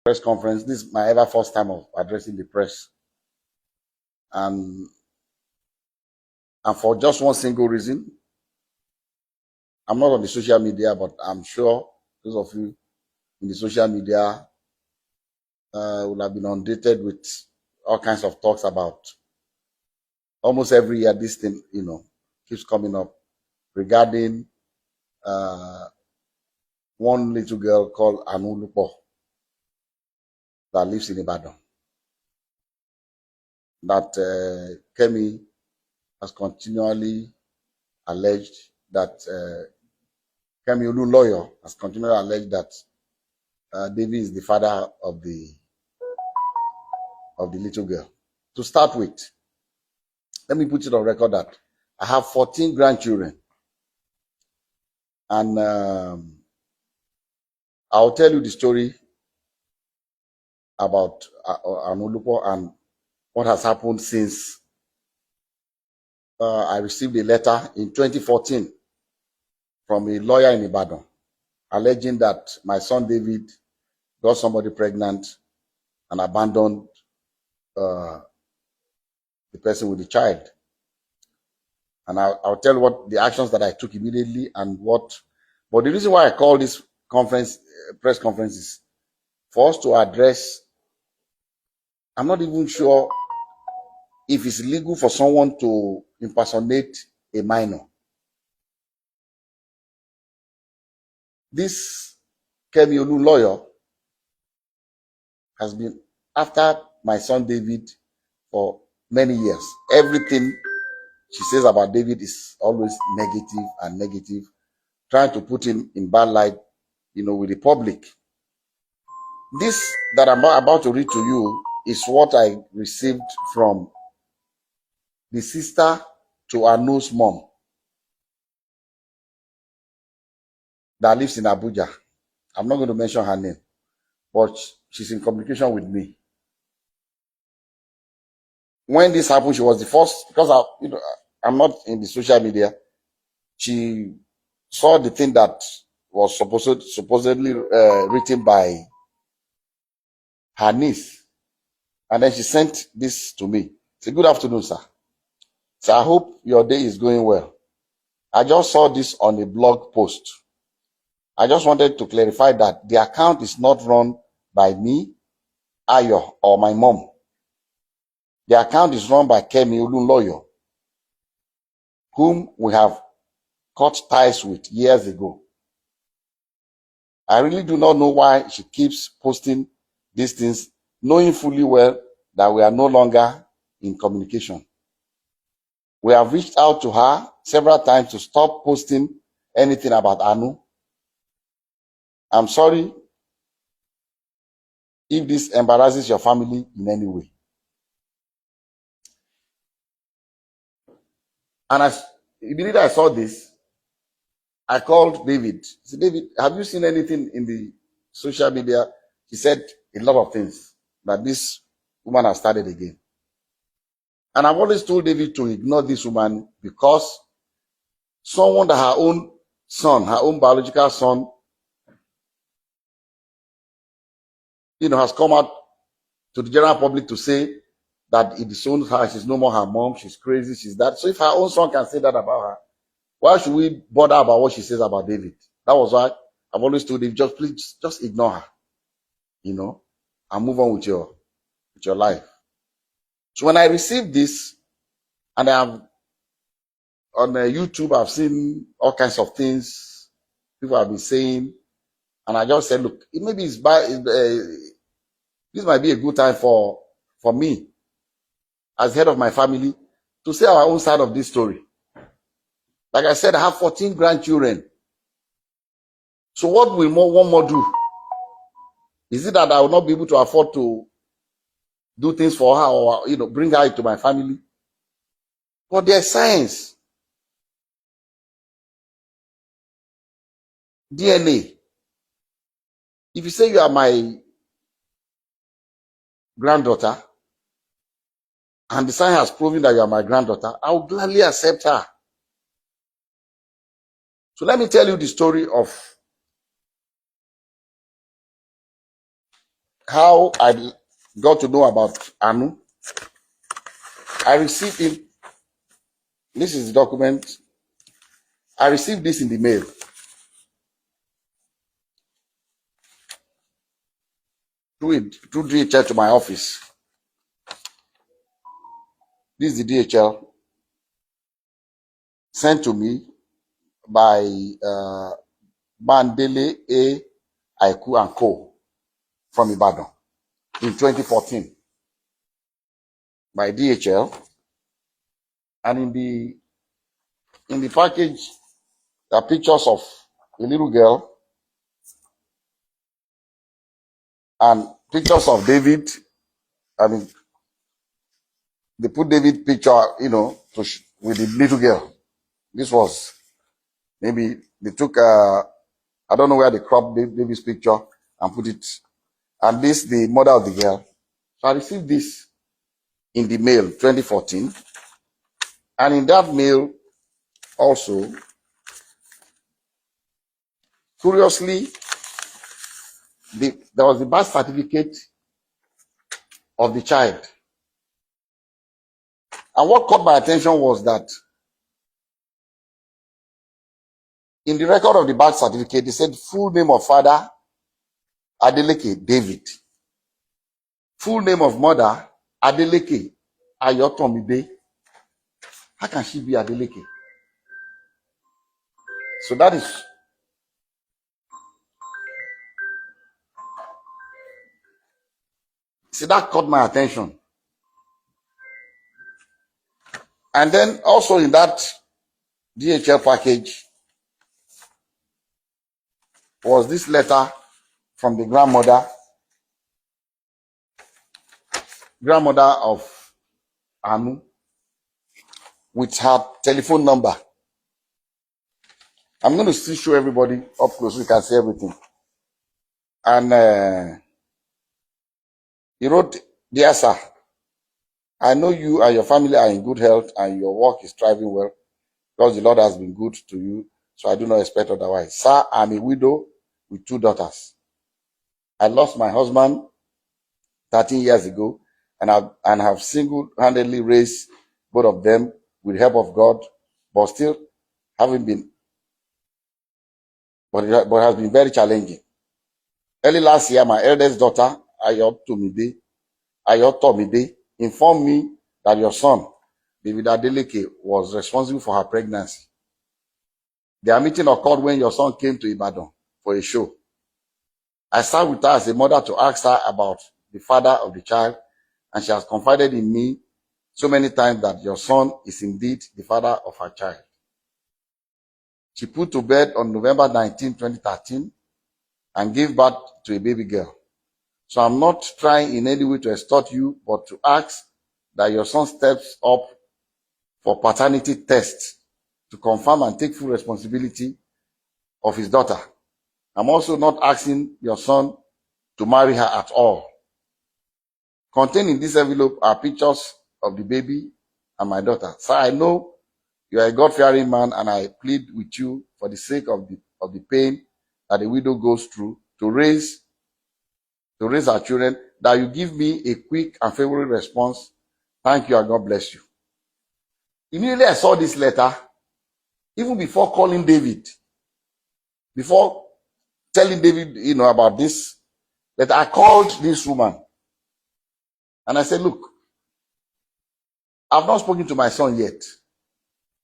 press conference. This is my ever first time of addressing the press. And for just one single reason. I'm not on the social media, but I'm sure those of you in the social media will have been inundated with all kinds of talks about almost every year this thing, keeps coming up regarding one little girl called Anulupo that lives in Ibadan. That Kemi has continually alleged that Kemi Olu lawyer has continually alleged that David is the father of the little girl. To start with, let me put it on record that I have 14 grandchildren, and I'll tell you the story about Anulupo and what has happened since I received a letter in 2014 from a lawyer in Ibadan alleging that my son David got somebody pregnant and abandoned the person with the child. And I'll tell you what the actions that I took immediately and what. But the reason why I call this press conference is for us to address. I'm not even sure if it's legal for someone to impersonate a minor. This Kemi Olu lawyer has been after my son David for many years. Everything she says about David is always negative, trying to put him in bad light, with the public. This that I'm about to read to you is what I received from the sister to Anu's mom that lives in Abuja. I'm not going to mention her name, but she's in communication with me. When this happened, she was the first, because I'm not in the social media. She saw the thing that was supposedly written by her niece, and then she sent this to me. Say, "Good afternoon, sir. So I hope your day is going well. I just saw this on a blog post. I just wanted to clarify that the account is not run by me, Ayo, or my mom. The account is run by Kemi Olu lawyer, whom we have cut ties with years ago. I really do not know why she keeps posting these things, knowing fully well that we are no longer in communication. We have reached out to her several times to stop posting anything about Anu. I'm sorry if this embarrasses your family in any way." And immediately I saw this, I called David. I said, "David, have you seen anything in the social media?" He said a lot of things that this woman has started again. And I've always told David to ignore this woman, because someone that her own son, her own biological son, has come out to the general public to say that it disowns her, she's no more her mom, she's crazy, she's that. So if her own son can say that about her, why should we bother about what she says about David? That was why I've always told him, please just ignore her, and move on with your life. So when I received this, and I have on YouTube, I've seen all kinds of things people have been saying, and I just said, look, maybe this might be a good time for me, as head of my family, to say our own side of this story. Like I said, I have 14 grandchildren. So what will one more do? Is it that I will not be able to afford to do things for her, or bring her into my family? But there's science. DNA. If you say you are my granddaughter, and the science has proven that you are my granddaughter, I will gladly accept her. So let me tell you the story of how I got to know about Anu. I received it. This is the document. I received this in the mail through DHL to my office. This is the DHL sent to me by Bandele A. Aiku and Co. from Ibadan in 2014 by DHL. And in the package, there are pictures of a little girl and pictures of David. I mean, they put David picture, with the little girl. This was maybe they took, I don't know where they cropped David's picture and put it. And this, the mother of the girl. So I received this in the mail 2014. And in that mail also, curiously, there was the birth certificate of the child. And what caught my attention was that in the record of the birth certificate, they said full name of father, Adeleke David. Full name of mother, Adeleke Ayotomide. How can she be Adeleke? So that caught my attention. And then also in that DHL package was this letter from the grandmother of Anu with her telephone number. I'm going to still show everybody up close so you can see everything. And he wrote, "Dear sir, I know you and your family are in good health and your work is thriving well because the Lord has been good to you, so I do not expect otherwise. Sir, I'm a widow with 2 daughters. I lost my husband 13 years ago and have single-handedly raised both of them with the help of God, but still haven't been, but it has been very challenging. Early last year, my eldest daughter, Ayotomide, informed me that your son, David Adeleke, was responsible for her pregnancy. Their meeting occurred when your son came to Ibadan for a show. I sat with her as a mother to ask her about the father of the child, and she has confided in me so many times that your son is indeed the father of her child. She put to bed on November 19, 2013, and gave birth to a baby girl. So I'm not trying in any way to extort you, but to ask that your son steps up for paternity tests to confirm and take full responsibility of his daughter. I'm also not asking your son to marry her at all. Contained in this envelope are pictures of the baby and my daughter. Sir, I know you are a God-fearing man, and I plead with you for the sake of the pain that a widow goes through to raise our children, that you give me a quick and favorable response. Thank you and God bless you." Immediately I saw this letter, even before calling David, before telling David, about this, that I called this woman and I said, "Look, I've not spoken to my son yet,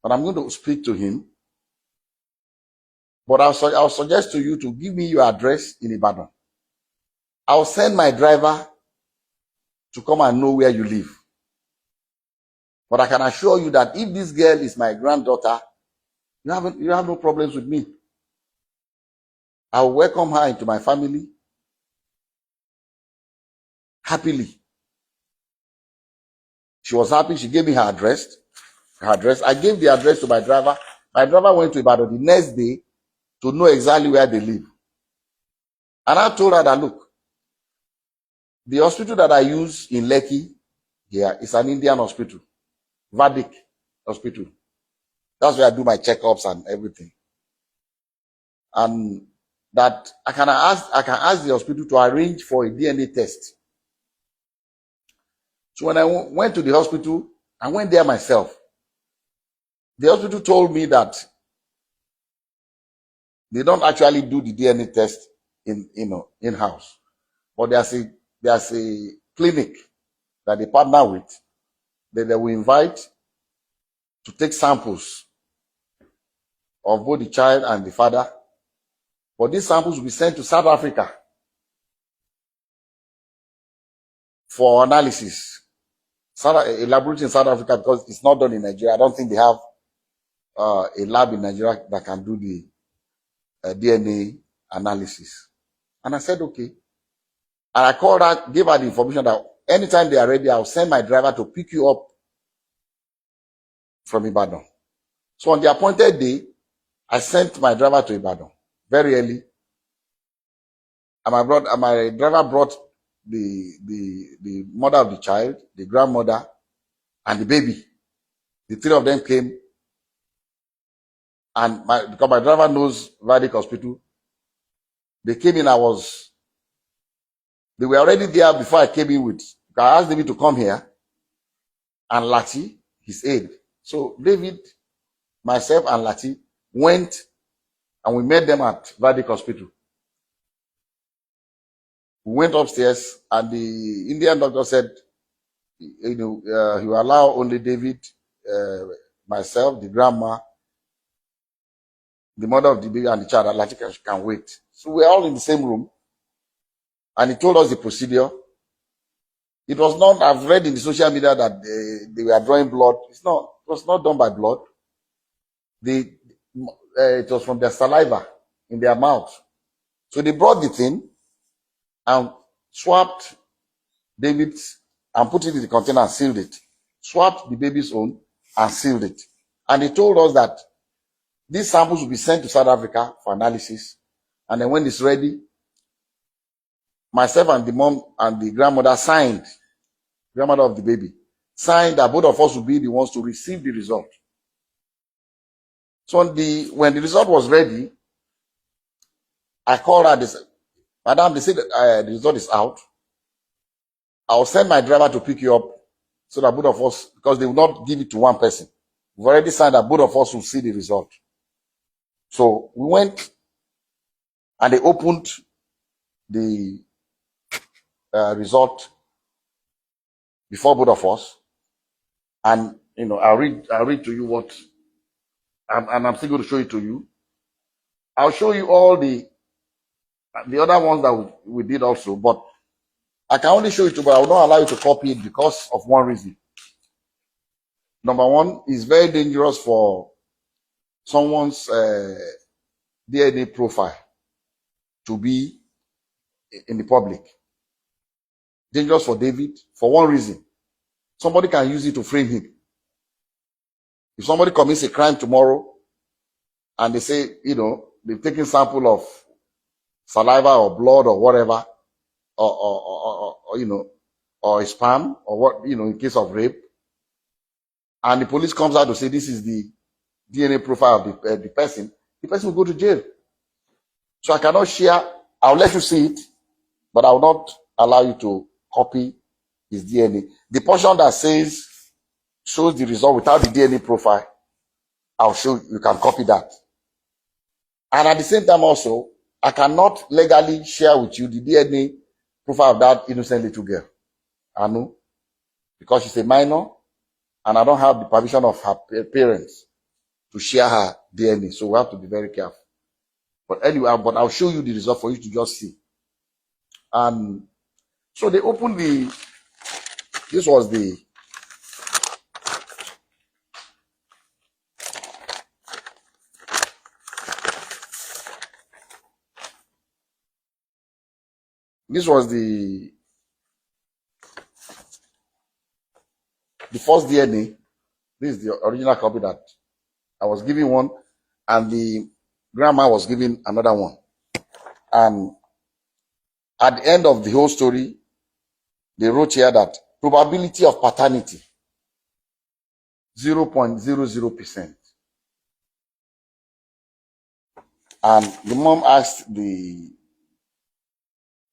but I'm going to speak to him. But I'll suggest to you to give me your address in Ibadan. I'll send my driver to come and know where you live. But I can assure you that if this girl is my granddaughter, you have no problems with me. I will welcome her into my family happily." She was happy. She gave me her address. I gave the address to my driver. My driver went to Ibadan the next day to know exactly where they live. And I told her that, look, the hospital that I use in Lekki here is an Indian hospital, Vedic hospital. That's where I do my checkups and everything. And that I can ask the hospital to arrange for a DNA test. So when I went to the hospital, I went there myself. The hospital told me that they don't actually do the DNA test in house, but there's a clinic that they partner with that they will invite to take samples of both the child and the father. But these samples will be sent to South Africa for analysis. A laboratory in South Africa, because it's not done in Nigeria. I don't think they have a lab in Nigeria that can do the DNA analysis. And I said, okay. And I called her, gave her the information that anytime they are ready, I'll send my driver to pick you up from Ibadan. So on the appointed day, I sent my driver to Ibadan very early. And my driver brought the mother of the child, the grandmother, and the baby. The three of them came, and because my driver knows Vedic Hospital, they came in. They were already there before I came in with. I asked David to come here, and Lati, his aide. So David, myself, and Lati went, and we met them at Vedic Hospital. We went upstairs, and the Indian doctor said, he will allow only David, myself, the grandma, the mother of the baby, and the child. Lati can wait. So we're all in the same room, and he told us the procedure. It was not, I've read in the social media that they were drawing blood. It was not done by blood. It was from their saliva in their mouth. So they brought the thing and swapped David's and put it in the container and sealed it. Swapped the baby's own and sealed it. And they told us that these samples will be sent to South Africa for analysis. And then when it's ready, myself and the mom and the grandmother grandmother of the baby, signed that both of us will be the ones to receive the result. So when the result was ready, I called her. They said, Madam, they said the result is out. I'll send my driver to pick you up so that both of us, because they will not give it to one person. We've already signed that both of us will see the result. So we went and they opened the result before both of us. And, I'll read to you what, and I'm still going to show it to you. I'll show you all the other ones that we did also, but I can only show it to you, but I will not allow you to copy it because of one reason. Number one, it's very dangerous for someone's DNA profile to be in the public. Dangerous for David for one reason. Somebody can use it to frame him. If somebody commits a crime tomorrow and they say, they've taken sample of saliva or blood or whatever, or sperm or what, in case of rape, and the police comes out to say this is the DNA profile of the person will go to jail. So I cannot share. I'll let you see it, but I will not allow you to copy his DNA. The portion that shows the result without the DNA profile, I'll show you can copy that. And at the same time also, I cannot legally share with you the DNA profile of that innocent little girl. I know, because she's a minor, and I don't have the permission of her parents to share her DNA. So we have to be very careful. But anyway, I'll show you the result for you to just see. And so they opened this was the first DNA. This is the original copy that I was giving one, and the grandma was giving another one. And at the end of the whole story, they wrote here that probability of paternity 0.00%. And the mom asked the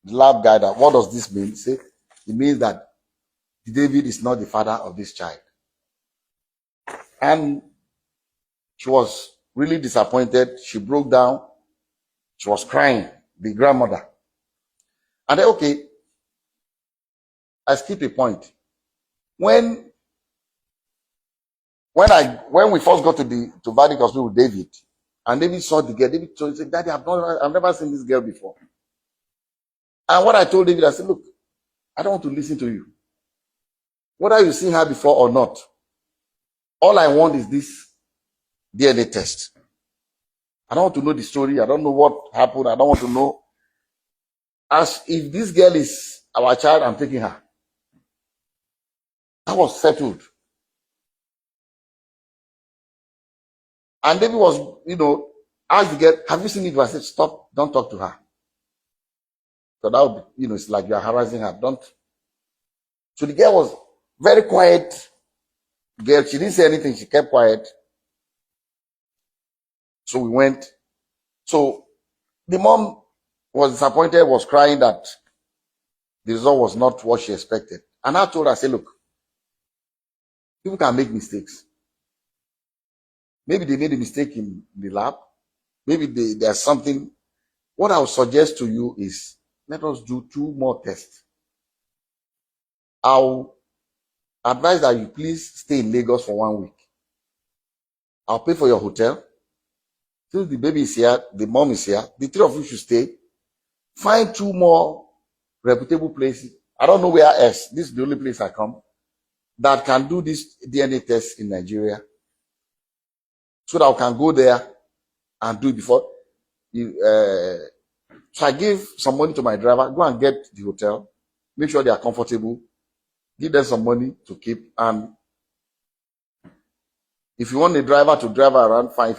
lab guy that, what does this mean? He said, it means that David is not the father of this child. And she was really disappointed. She broke down. She was crying, the grandmother. And then, okay, I skipped a point. When when we first got to Vadic Hospital with David, and David saw the girl, David told, he said, Daddy, I've never seen this girl before. And what I told David, I said, look, I don't want to listen to you. Whether you've seen her before or not, all I want is this DNA test. I don't want to know the story. I don't know what happened. I don't want to know. As if this girl is our child, I'm taking her. That was settled. And David was, asked the girl, have you seen it? I said, stop, don't talk to her. So that would be, it's like you're harassing her. Don't. So the girl was very quiet. Girl, she didn't say anything. She kept quiet. So we went. So the mom was disappointed, was crying that the result was not what she expected. And I told her, I said, look, people can make mistakes. Maybe they made a mistake in the lab. Maybe there's something. What I would suggest to you is let us do 2 more tests. I'll advise that you please stay in Lagos for 1 week. I'll pay for your hotel. Since the baby is here, the mom is here, the 3 of you should stay. Find 2 more reputable places. I don't know where else. This is the only place I come that can do this DNA test in Nigeria. So that I can go there and do it before. So I gave some money to my driver. Go and get the hotel. Make sure they are comfortable. Give them some money to keep. And if you want a driver to drive around, fine.